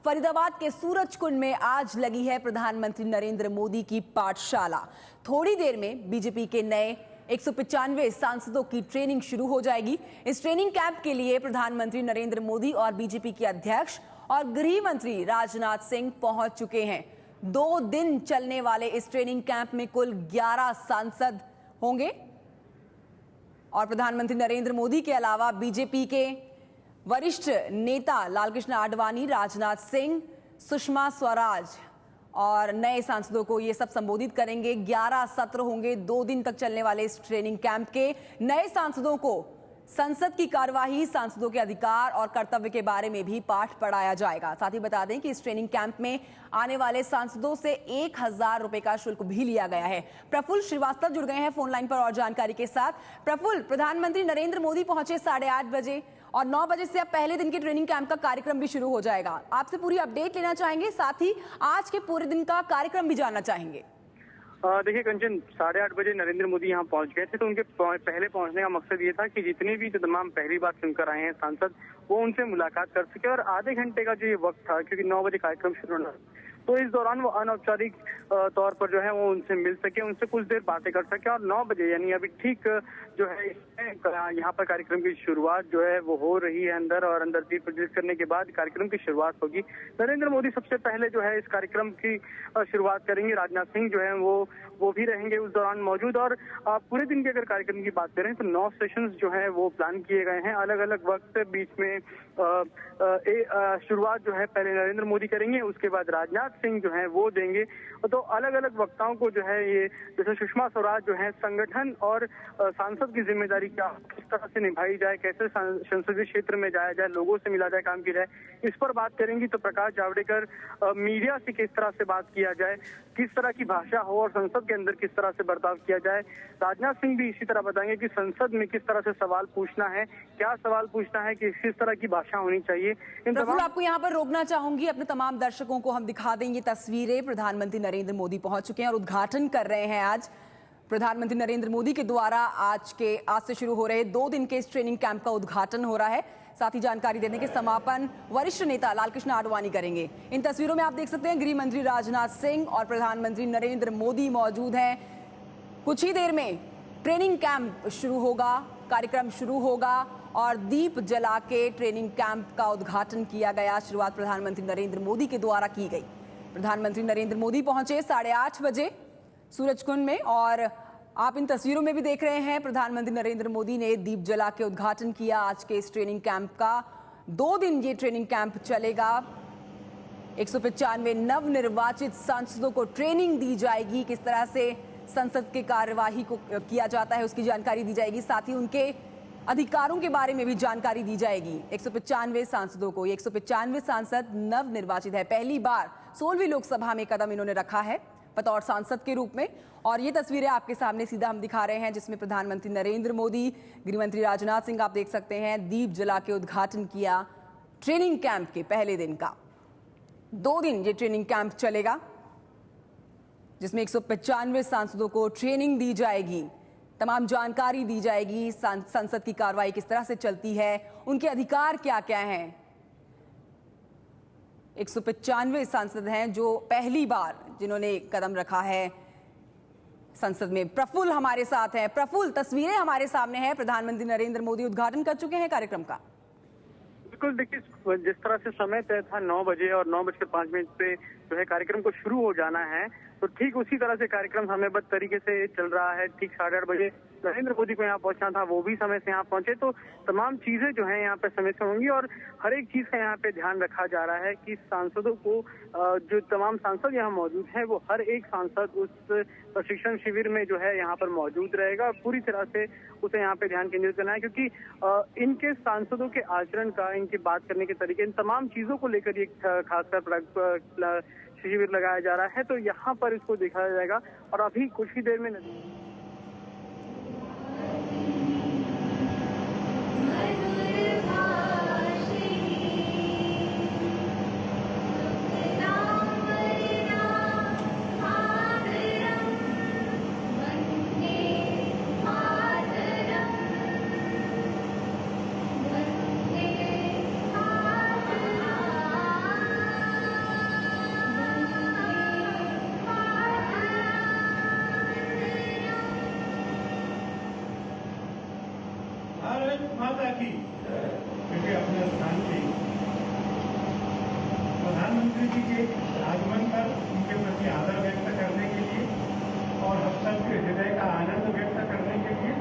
फरीदाबाद के सूरजकुंड में आज लगी है प्रधानमंत्री नरेंद्र मोदी की पाठशाला। थोड़ी देर में बीजेपी के नए 195 सांसदों की ट्रेनिंग शुरू हो जाएगी। इस ट्रेनिंग कैंप के लिए प्रधानमंत्री नरेंद्र मोदी और बीजेपी के अध्यक्ष और गृह मंत्री राजनाथ सिंह पहुंच चुके हैं। 2 दिन चलने वाले इस ट्रेनिंग कैंप में कुल 11 सांसद होंगे और प्रधानमंत्री नरेंद्र मोदी के अलावा बीजेपी के वरिष्ठ नेता लालकृष्ण आडवाणी, राजनाथ सिंह, सुषमा स्वराज और नए सांसदों को ये सब संबोधित करेंगे। 11 सत्र होंगे 2 दिन तक चलने वाले इस ट्रेनिंग कैंप के। नए सांसदों को संसद की कार्यवाही, सांसदों के अधिकार और कर्तव्य के बारे में भी पाठ पढ़ाया जाएगा। साथ ही बता दें कि इस ट्रेनिंग कैंप में आने वाले सांसदों से 1000 रुपए का शुल्क भी लिया गया है। प्रफुल्ल श्रीवास्तव जुड़ गए हैं फोन लाइन पर और जानकारी के साथ। प्रफुल्ल, प्रधानमंत्री नरेंद्र मोदी पहुंचे 8:30 बजे और 9 बजे से अब पहले दिन के ट्रेनिंग कैंप का कार्यक्रम भी शुरू हो जाएगा। आपसे पूरी अपडेट लेना चाहेंगे, साथ ही आज के पूरे दिन का कार्यक्रम भी जानना चाहेंगे। देखिए कंचन, 8:30 बजे नरेंद्र मोदी यहाँ पहुंच गए थे, तो उनके पहले पहुंचने का मकसद ये था कि जितने भी जो तमाम पहली बार चुनकर आए हैं सांसद, वो उनसे मुलाकात कर सके। और आधे घंटे का जो ये वक्त था, क्योंकि 9 बजे कार्यक्रम शुरू होना, तो इस दौरान वो अनौपचारिक तौर पर जो है वो उनसे मिल सके, उनसे कुछ देर बातें कर सके। और 9 बजे यानी अभी ठीक जो है यहाँ पर कार्यक्रम की शुरुआत जो है वो हो रही है अंदर, और अंदर दीप प्रज्वलित करने के बाद कार्यक्रम की शुरुआत होगी। नरेंद्र मोदी सबसे पहले जो है इस कार्यक्रम की शुरुआत करेंगे। राजनाथ सिंह जो है वो भी रहेंगे उस दौरान मौजूद। और पूरे दिन के अगर कार्यक्रम की बात करें तो 9 सेशंस जो है वो प्लान किए गए हैं, अलग अलग वक्त बीच में। शुरुआत जो है पहले नरेंद्र मोदी करेंगे, उसके बाद राजनाथ सिंह जो है वो देंगे। तो अलग अलग वक्ताओं को जो है ये, जैसे सुषमा स्वराज जो है संगठन और सांसद की जिम्मेदारी क्या किस तरह से निभाई जाए, कैसे संसदीय क्षेत्र में जाया जाए, लोगों से मिला जाए, काम की जाए, इस पर बात करेंगी। तो प्रकाश जावड़ेकर, मीडिया से किस तरह से बात किया जाए, किस तरह की भाषा हो और संसद के अंदर किस तरह से बर्ताव किया जाए। राजनाथ सिंह भी इसी तरह बताएंगे कि संसद में किस तरह से सवाल पूछना है, क्या सवाल पूछना है, किस तरह की भाषा होनी चाहिए। आपको यहाँ पर रोकना चाहूंगी, अपने तमाम दर्शकों को हम दिखा देंगे तस्वीरें। प्रधानमंत्री नरेंद्र मोदी पहुंच चुके हैं और उद्घाटन कर रहे हैं। आज प्रधानमंत्री नरेंद्र मोदी के द्वारा आज से शुरू हो रहे 2 दिन के इस ट्रेनिंग कैंप का उद्घाटन हो रहा है। साथ ही जानकारी देने के समापन वरिष्ठ नेता लालकृष्ण आडवाणी करेंगे। इन तस्वीरों में आप देख सकते हैं गृह मंत्री राजनाथ सिंह और प्रधानमंत्री नरेंद्र मोदी मौजूद हैं। कुछ ही देर में ट्रेनिंग कैंप शुरू होगा, कार्यक्रम शुरू होगा और दीप जला के ट्रेनिंग कैंप का उद्घाटन किया गया। शुरुआत प्रधानमंत्री नरेंद्र मोदी के द्वारा की गई। प्रधानमंत्री नरेंद्र मोदी पहुंचे 8:30 बजे सूरजकुंड में और आप इन तस्वीरों में भी देख रहे हैं प्रधानमंत्री नरेंद्र मोदी ने दीप जला के उद्घाटन किया आज के इस ट्रेनिंग कैंप का। 2 दिन ये ट्रेनिंग कैंप चलेगा। 195 नवनिर्वाचित सांसदों को ट्रेनिंग दी जाएगी, किस तरह से संसद की कार्यवाही को किया जाता है उसकी जानकारी दी जाएगी। साथ ही उनके अधिकारों के बारे में भी जानकारी दी जाएगी। 195 सांसदों को, 195 सांसद नवनिर्वाचित है। पहली बार 16वीं लोकसभा में कदम इन्होंने रखा है बतौर सांसद के रूप में। और ये तस्वीरें आपके सामने सीधा हम दिखा रहे हैं, जिसमें प्रधानमंत्री नरेंद्र मोदी, गृहमंत्री राजनाथ सिंह आप देख सकते हैं दीप जला के उद्घाटन किया ट्रेनिंग कैंप के पहले दिन का। 2 दिन ये ट्रेनिंग कैंप चलेगा, जिसमें 195 सांसदों को ट्रेनिंग दी जाएगी, तमाम जानकारी दी जाएगी, संसद की कार्रवाई किस तरह से चलती है, उनके अधिकार क्या क्या हैं। 195 सांसद हैं जो पहली बार जिन्होंने कदम रखा है संसद में। प्रफुल्ल हमारे साथ हैं। प्रफुल्ल, तस्वीरें हमारे सामने हैं, प्रधानमंत्री नरेंद्र मोदी उद्घाटन कर चुके हैं कार्यक्रम का। बिल्कुल, देखिए जिस तरह से समय तय था 9 बजे और 9:05 पे जो है कार्यक्रम को शुरू हो जाना है, तो ठीक उसी तरह से कार्यक्रम समयबद्ध तरीके से चल रहा है। ठीक 8:30 बजे नरेंद्र मोदी को यहाँ पहुंचना था, वो भी समय से यहाँ पहुंचे। तो तमाम चीजें जो है यहाँ पे समय से होंगी और हर एक चीज का यहाँ पे ध्यान रखा जा रहा है कि सांसदों को, जो तमाम सांसद यहाँ मौजूद हैं, वो हर एक सांसद उस प्रशिक्षण शिविर में जो है यहाँ पर मौजूद रहेगा। पूरी तरह से उसे यहाँ पे ध्यान केंद्रित करना है, क्योंकि इनके सांसदों के आचरण का, इनकी बात करने के तरीके, इन तमाम चीजों को लेकर ये खासकर शिविर लगाया जा रहा है। तो यहाँ पर इसको देखा जाएगा और अभी कुछ ही देर में की क्योंकि अपने स्थान पे प्रधानमंत्री जी के आगमन पर उनके प्रति आदर व्यक्त करने के लिए और हम सबके हृदय का आनंद व्यक्त करने के लिए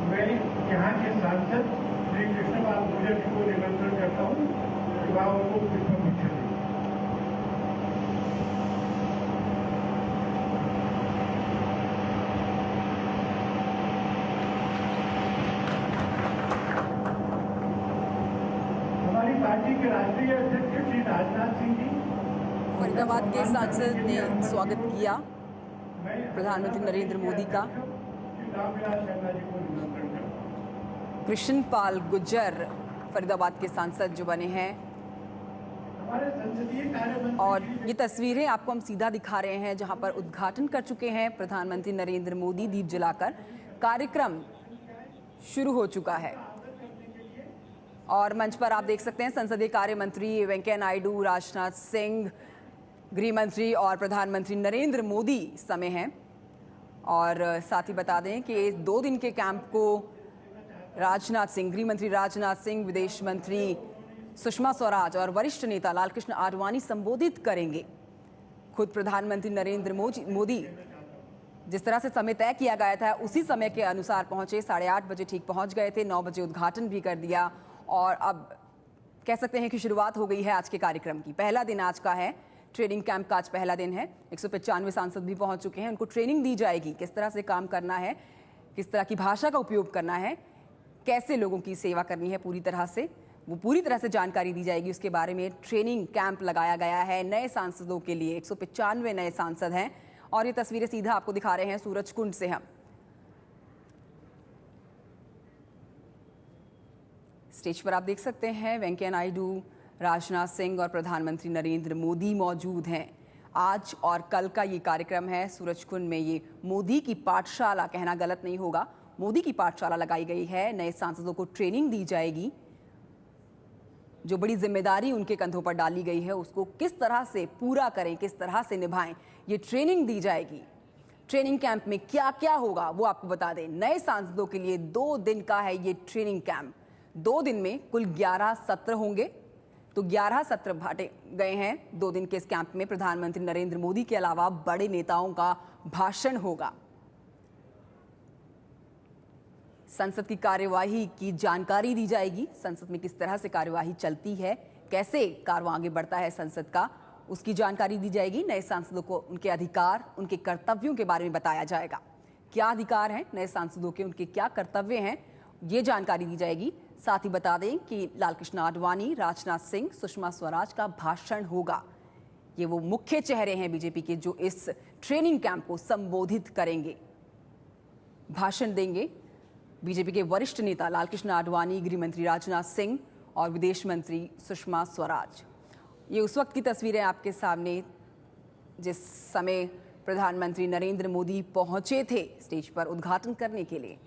मैं यहाँ के सांसद श्री कृष्णपाल गुर्जर जी को निमंत्रण करता हूँ कि वह उनको पुष्पगुच्छ दें। हमारी पार्टी के राष्ट्रीय अध्यक्ष श्री राजनाथ सिंह जी फरीदाबाद के सांसद ने स्वागत किया प्रधानमंत्री नरेंद्र मोदी का। कृष्णपाल गुर्जर फरीदाबाद के सांसद जो बने हैं, और ये तस्वीरें आपको हम सीधा दिखा रहे हैं जहां पर उद्घाटन कर चुके हैं प्रधानमंत्री नरेंद्र मोदी दीप जलाकर। कार्यक्रम शुरू हो चुका है और मंच पर आप देख सकते हैं संसदीय कार्य मंत्री वेंकैया नायडू, राजनाथ सिंह, गृह मंत्री और प्रधानमंत्री नरेंद्र मोदी समय हैं। और साथ ही बता दें कि 2 दिन के कैंप को राजनाथ सिंह, गृह मंत्री राजनाथ सिंह, विदेश मंत्री सुषमा स्वराज और वरिष्ठ नेता लालकृष्ण आडवाणी संबोधित करेंगे। खुद प्रधानमंत्री नरेंद्र मोदी जिस तरह से समय तय किया गया था उसी समय के अनुसार पहुंचे, 8:30 बजे ठीक पहुंच गए थे, 9 बजे उद्घाटन भी कर दिया और अब कह सकते हैं कि शुरुआत हो गई है आज के कार्यक्रम की। पहला दिन आज का है, ट्रेनिंग कैंप का आज पहला दिन है। 195 सांसद भी पहुंच चुके हैं, उनको ट्रेनिंग दी जाएगी किस तरह से काम करना है, किस तरह की भाषा का उपयोग करना है, कैसे लोगों की सेवा करनी है, पूरी तरह से जानकारी दी जाएगी। उसके बारे में ट्रेनिंग कैंप लगाया गया है नए सांसदों के लिए। 195 नए सांसद हैं और ये तस्वीरें सीधा आपको दिखा रहे हैं सूरजकुंड से। हम स्टेज पर आप देख सकते हैं वेंकैया नायडू, राजनाथ सिंह और प्रधानमंत्री नरेंद्र मोदी मौजूद हैं। आज और कल का ये कार्यक्रम है। सूरजकुंड में ये मोदी की पाठशाला, कहना गलत नहीं होगा, मोदी की पाठशाला लगाई गई है। नए सांसदों को ट्रेनिंग दी जाएगी, जो बड़ी जिम्मेदारी उनके कंधों पर डाली गई है उसको किस तरह से पूरा करें, किस तरह से निभाएं, ये ट्रेनिंग दी जाएगी। ट्रेनिंग कैंप में क्या क्या होगा वो आपको बता दें। नए सांसदों के लिए 2 दिन का है ये ट्रेनिंग कैंप। 2 दिन में कुल 11 सत्र होंगे, तो 11 सत्र बांटे गए हैं 2 दिन के इस कैंप में। प्रधानमंत्री नरेंद्र मोदी के अलावा बड़े नेताओं का भाषण होगा। संसद की कार्यवाही की जानकारी दी जाएगी, संसद में किस तरह से कार्यवाही चलती है, कैसे कार्य आगे बढ़ता है संसद का, उसकी जानकारी दी जाएगी। नए सांसदों को उनके अधिकार, उनके कर्तव्यों के बारे में बताया जाएगा। क्या अधिकार हैं नए सांसदों के, उनके क्या कर्तव्य हैं, ये जानकारी दी जाएगी। साथ ही बता दें कि लालकृष्ण आडवाणी, राजनाथ सिंह, सुषमा स्वराज का भाषण होगा। ये वो मुख्य चेहरे हैं बीजेपी के जो इस ट्रेनिंग कैंप को संबोधित करेंगे, भाषण देंगे। बीजेपी के वरिष्ठ नेता लालकृष्ण आडवाणी, गृह मंत्री राजनाथ सिंह और विदेश मंत्री सुषमा स्वराज। ये उस वक्त की तस्वीरें आपके सामने जिस समय प्रधानमंत्री नरेंद्र मोदी पहुंचे थे स्टेज पर उद्घाटन करने के लिए।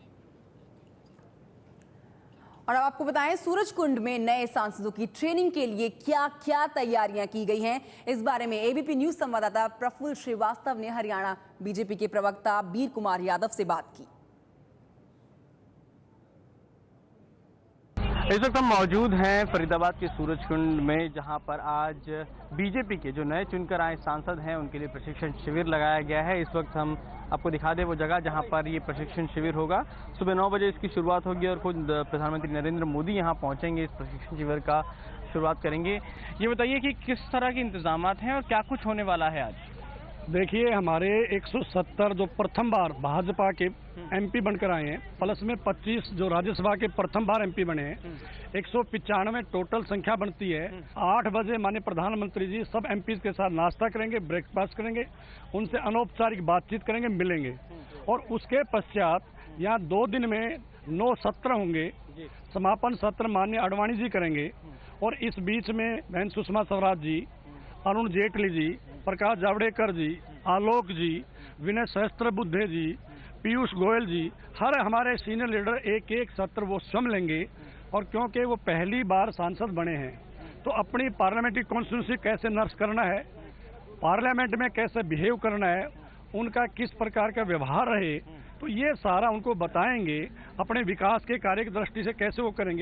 और अब आपको बताएं सूरजकुंड में नए सांसदों की ट्रेनिंग के लिए क्या क्या तैयारियां की गई हैं, इस बारे में एबीपी न्यूज संवाददाता प्रफुल्ल श्रीवास्तव ने हरियाणा बीजेपी के प्रवक्ता वीर कुमार यादव से बात की। इस वक्त हम मौजूद हैं फरीदाबाद के सूरजकुंड में, जहां पर आज बीजेपी के जो नए चुनकर आए सांसद हैं उनके लिए प्रशिक्षण शिविर लगाया गया है। इस वक्त हम आपको दिखा दें वो जगह जहां पर ये प्रशिक्षण शिविर होगा। सुबह 9 बजे इसकी शुरुआत होगी और खुद प्रधानमंत्री नरेंद्र मोदी यहां पहुंचेंगे, इस प्रशिक्षण शिविर का शुरुआत करेंगे। ये बताइए कि किस तरह के इंतजाम हैं और क्या कुछ होने वाला है आज? देखिए, हमारे 170 जो प्रथम बार भाजपा के एमपी बनकर आए हैं, प्लस में 25 जो राज्यसभा के प्रथम बार एमपी बने हैं, 195 टोटल संख्या बनती है। 8 बजे माननीय प्रधानमंत्री जी सब एमपी के साथ नाश्ता करेंगे, ब्रेकफास्ट करेंगे, उनसे अनौपचारिक बातचीत करेंगे, मिलेंगे और उसके पश्चात यहाँ 2 दिन में 9 सत्र होंगे। समापन सत्र माननीय आडवाणी जी करेंगे और इस बीच में बहन सुषमा स्वराज जी, अरुण जेटली जी, प्रकाश जावड़ेकर जी, आलोक जी, विनय सहस्त्रबुद्धे जी, पीयूष गोयल जी, हर हमारे सीनियर लीडर एक सत्र वो स्वयं लेंगे। और क्योंकि वो पहली बार सांसद बने हैं तो अपनी पार्लियामेंट्री कॉन्स्टिट्यूंसी कैसे नर्स करना है, पार्लियामेंट में कैसे बिहेव करना है, उनका किस प्रकार का व्यवहार रहे, तो ये सारा उनको बताएंगे, अपने विकास के कार्य की दृष्टि से कैसे वो करेंगे।